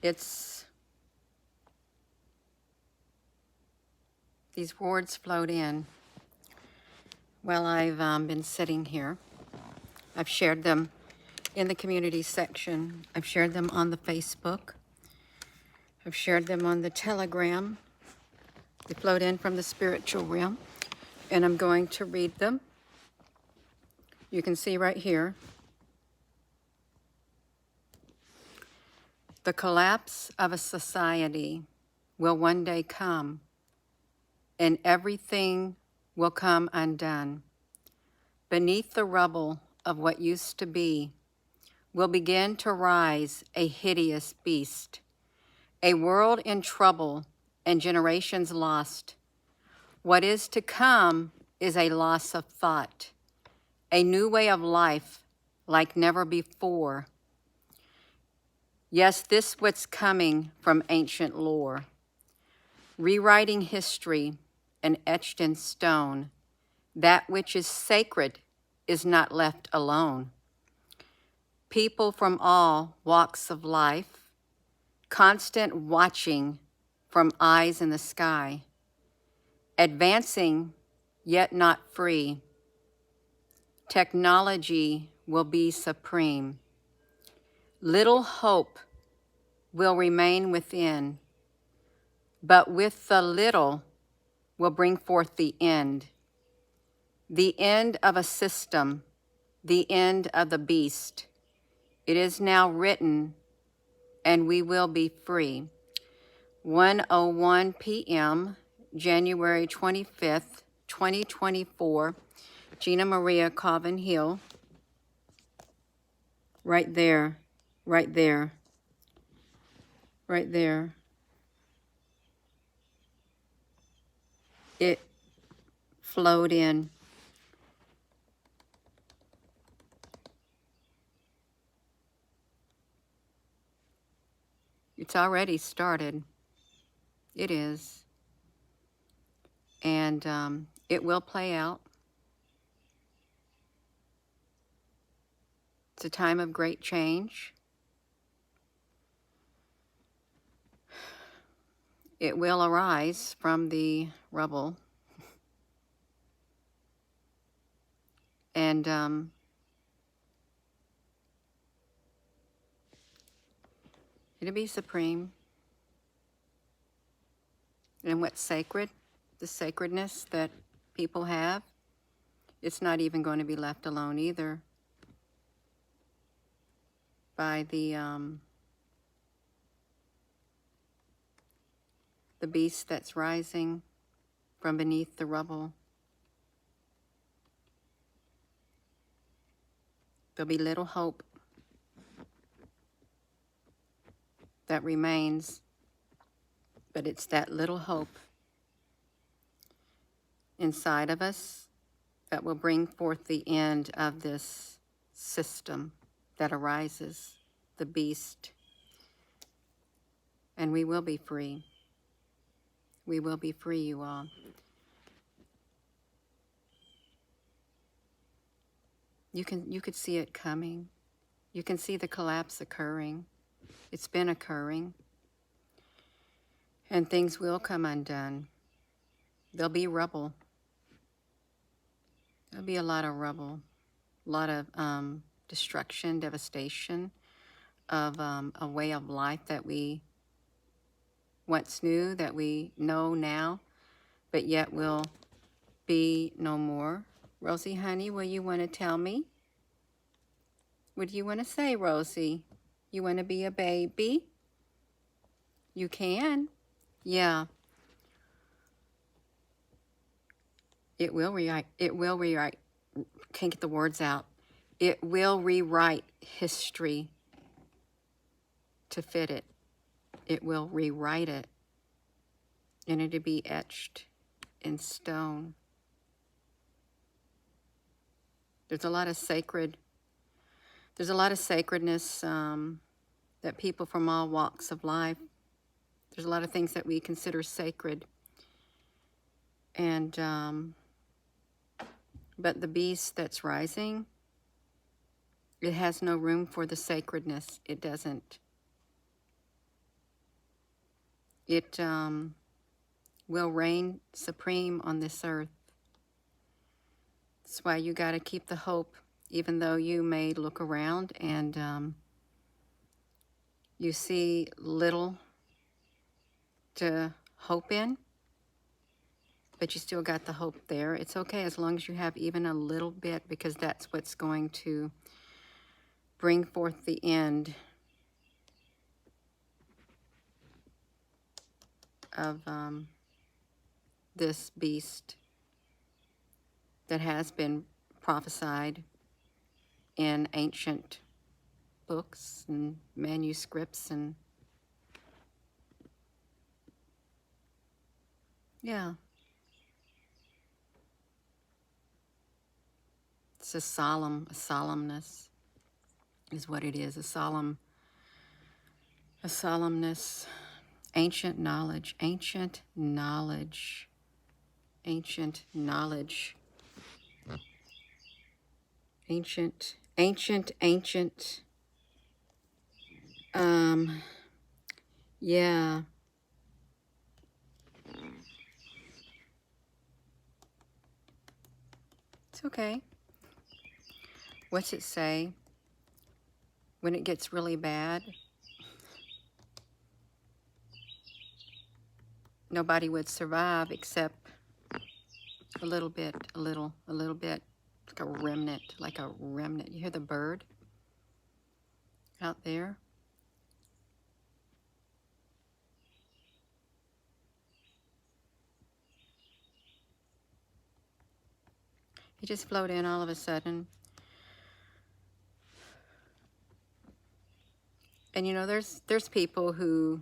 these words float in while I've been sitting here. I've shared them in the community section. I've shared them on the Facebook. I've shared them on the Telegram. They float in from the spiritual realm, and I'm going to read them. You can see right here. The collapse of a society will one day come, and everything will come undone. Beneath the rubble of what used to be will begin to rise a hideous beast, a world in trouble and generations lost. What is to come is a loss of thought, a new way of life like never before. Yes, this what's coming from ancient lore, rewriting history and etched in stone. That which is sacred is not left alone. People from all walks of life, constant watching from eyes in the sky, advancing yet not free. Technology will be supreme. Little hope will remain within, but with the little will bring forth the end of a system, the end of the beast. It is now written, and we will be free. 1:01 p.m., January 25th, 2024, Gina Maria Colvin Hill. Right there, right there, right there. It flowed in. It's already started. It is. And it will play out. It's a time of great change. It will arise from the rubble. And it'll be supreme. And what's sacred, the sacredness that people have, it's not even going to be left alone either by the beast that's rising from beneath the rubble. There'll be little hope that remains, but it's that little hope inside of us that will bring forth the end of this system that arises, the beast. And we will be free. We will be free, you all. You could see it coming. You can see the collapse occurring. It's been occurring. And things will come undone. There'll be rubble. There'll be a lot of rubble, a lot of destruction, devastation of a way of life that we once knew, that we know now, but yet will be no more. Rosie, honey, will you want to tell me? What do you want to say, Rosie? You want to be a baby? You can. Yeah. It will rewrite. It will rewrite. Can't get the words out. It will rewrite history to fit it. It will rewrite it, and it'll be etched in stone. There's a lot of sacredness that people from all walks of life, there's a lot of things that we consider sacred. And, but the beast that's rising, it has no room for the sacredness. It doesn't. it will reign supreme on this earth. That's why you got to keep the hope, even though you may look around and you see little to hope in, but you still got the hope there. It's okay as long as you have even a little bit, because that's what's going to bring forth the end of this beast that has been prophesied in ancient books and manuscripts, and yeah, it's a solemnness is what it is, a solemnness, ancient knowledge, ancient knowledge, ancient knowledge, ancient, yeah. It's okay. What's it say? When it gets really bad, nobody would survive except a little bit, a little bit, like a remnant. You hear the bird out there? He just floated in all of a sudden. And you know, there's people who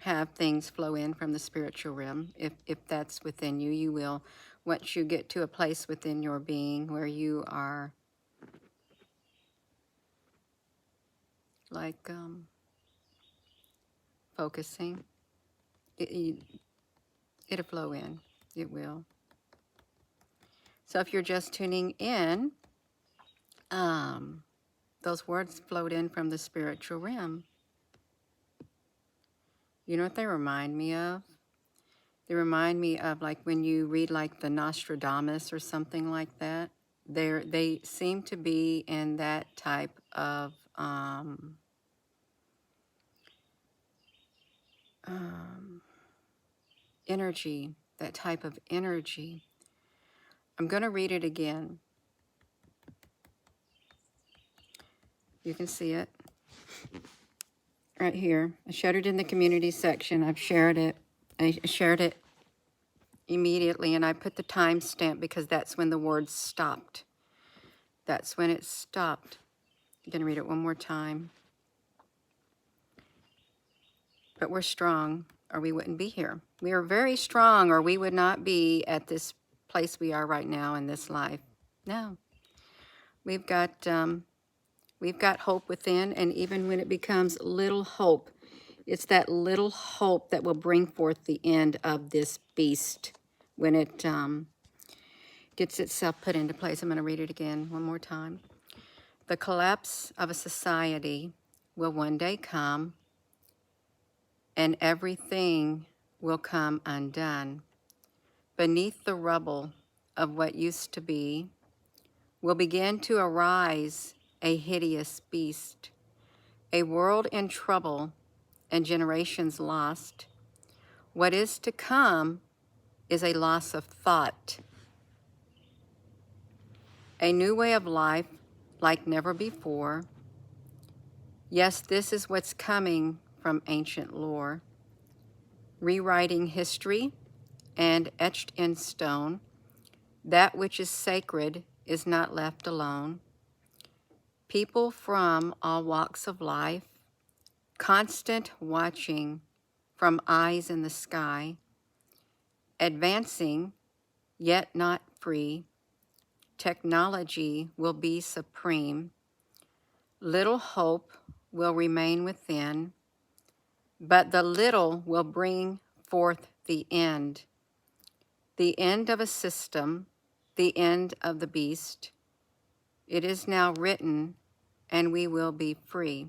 have things flow in from the spiritual realm. If that's within you, you will. Once you get to a place within your being where you are like focusing, it'll flow in. It will. So if you're just tuning in, those words flowed in from the spiritual realm. You know what they remind me of? They remind me of like when you read like the Nostradamus or something like that. They seem to be in that type of energy, that type of energy. I'm going to read it again. You can see it right here. I shared it in the community section. I've shared it. I shared it immediately, and I put the timestamp because that's when the words stopped. That's when it stopped. I'm going to read it one more time. But we're strong, or we wouldn't be here. We are very strong, or we would not be at this place we are right now in this life. No. We've got hope within, and even when it becomes little hope, it's that little hope that will bring forth the end of this beast when it gets itself put into place. I'm going to read it again one more time. The collapse of a society will one day come, and everything will come undone. Beneath the rubble of what used to be will begin to arise a hideous beast, a world in trouble and generations lost. What is to come is a loss of thought, a new way of life like never before. Yes, this is what's coming from ancient lore, rewriting history and etched in stone. That which is sacred is not left alone. People from all walks of life, constant watching from eyes in the sky, advancing yet not free. Technology will be supreme. Little hope will remain within, but the little will bring forth the end of a system, the end of the beast. It is now written, and we will be free.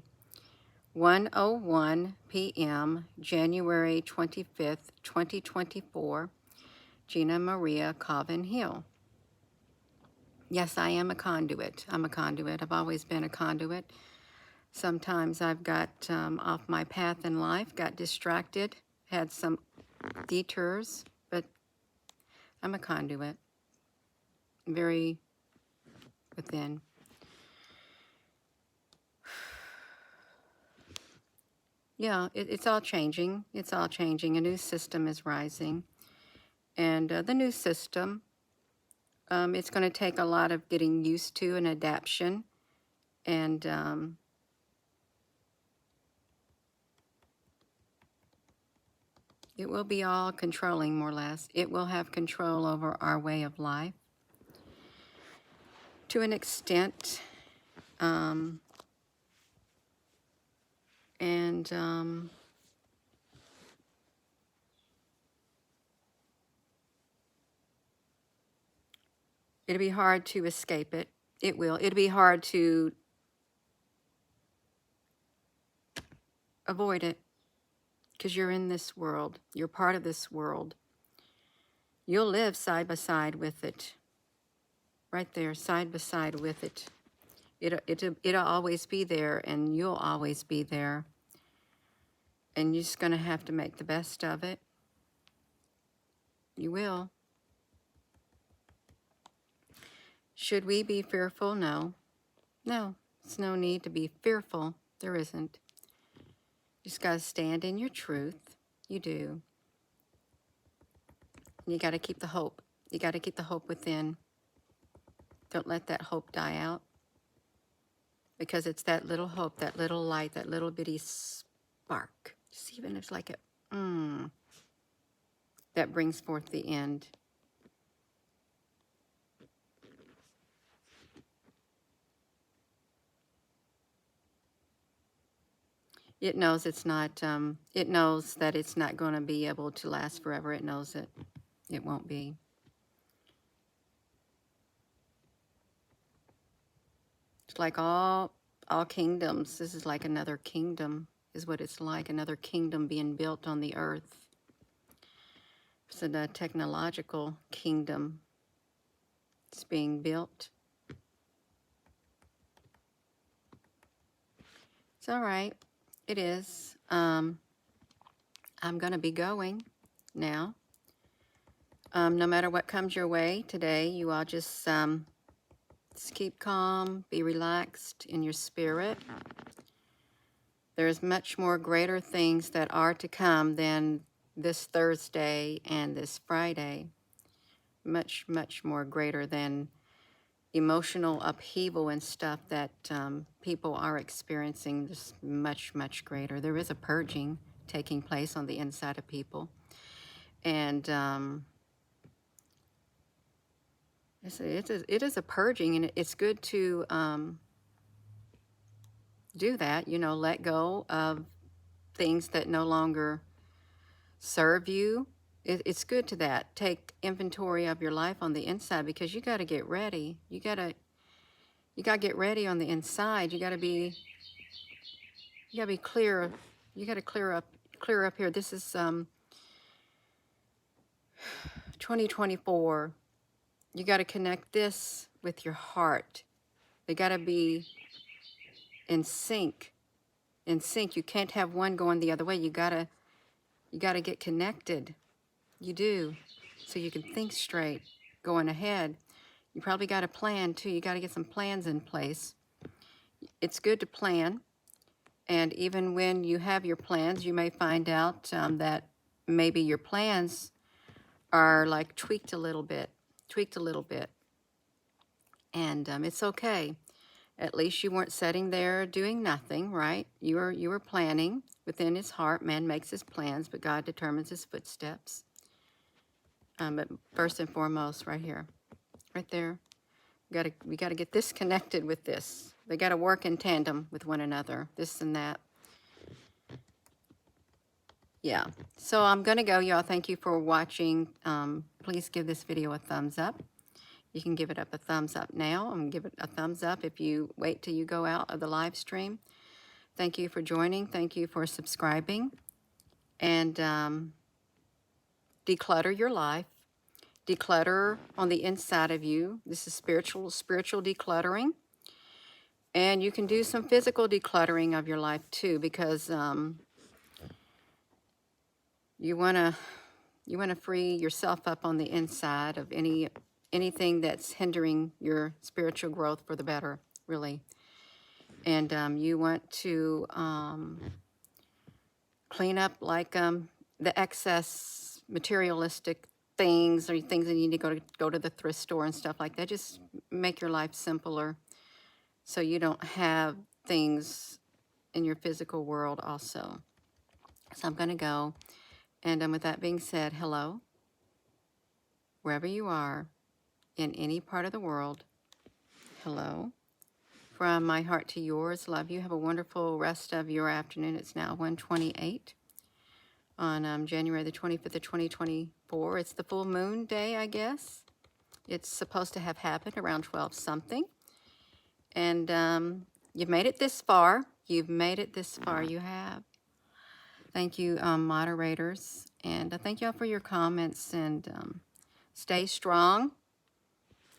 1:01 p.m., January 25th, 2024, Gina Maria Colvin Hill. Yes, I am a conduit. I'm a conduit. I've always been a conduit. Sometimes I've got off my path in life, got distracted, had some detours, but I'm a conduit. Very within. Yeah, it's all changing. It's all changing. A new system is rising. And the new system, it's going to take a lot of getting used to and adaptation. And it will be all controlling, more or less. It will have control over our way of life to an extent. It'll be hard to escape it. It will. It'll be hard to avoid it because you're in this world. You're part of this world. You'll live side by side with it. Right there, side by side with it. It'll always be there, and you'll always be there. And you're just going to have to make the best of it. You will. Should we be fearful? No. No, there's no need to be fearful. There isn't. You just got to stand in your truth. You do. And you got to keep the hope. You got to keep the hope within. Don't let that hope die out. Because it's that little hope, that little light, that little bitty spark. Just even if it's like a, that brings forth the end. It knows it's not, it knows that it's not going to be able to last forever. It knows that it won't be. It's like all kingdoms. This is like another kingdom, is what it's like. Another kingdom being built on the earth. It's a technological kingdom. It's being built. It's all right. It is. I'm going to be going now. No matter what comes your way today, you all just keep calm, be relaxed in your spirit. There's much more greater things that are to come than this Thursday and this Friday. Much, much more greater than emotional upheaval and stuff that people are experiencing. Just much, much greater. There is a purging taking place on the inside of people. And it is a purging, and it's good to do that, you know, let go of things that no longer serve you. It's good to that. Take inventory of your life on the inside, because you got to get ready. You got to get ready on the inside. You got to be clear. You got to clear up here. This is 2024. You got to connect this with your heart. They got to be in sync. In sync. You can't have one going the other way. You got to get connected. You do. So you can think straight going ahead. You probably got a plan too. You got to get some plans in place. It's good to plan. And even when you have your plans, you may find out that maybe your plans are like tweaked a little bit. And it's okay. At least you weren't sitting there doing nothing, right? You were planning within his heart. Man makes his plans, but God determines his footsteps. But first and foremost, right here, right there, we got to get this connected with this. They got to work in tandem with one another, this and that. Yeah, so I'm going to go, y'all. Thank you for watching. Please give this video a thumbs up. You can give it up a thumbs up now. I'm going to give it a thumbs up if you wait till you go out of the live stream. Thank you for joining. Thank you for subscribing. And declutter your life. Declutter on the inside of you. This is spiritual decluttering. And you can do some physical decluttering of your life too, because you want to free yourself up on the inside of anything that's hindering your spiritual growth for the better, really. And you want to clean up like the excess materialistic things, or things that you need to go to the thrift store and stuff like that. Just make your life simpler so you don't have things in your physical world also. So I'm going to go. And with that being said, hello, wherever you are, in any part of the world, hello. From my heart to yours, love you. Have a wonderful rest of your afternoon. It's now 1:28 on January the 25th of 2024. It's the full moon day, I guess. It's supposed to have happened around 12 something. And you've made it this far. You've made it this far. You have. Thank you, moderators. And thank y'all for your comments. And stay strong.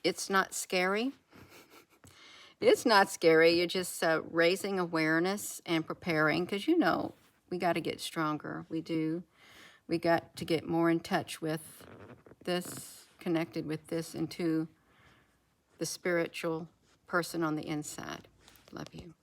It's not scary. It's not scary. You're just raising awareness and preparing, because we got to get stronger. We do. We got to get more in touch with this, connected with this, into the spiritual person on the inside. Love you.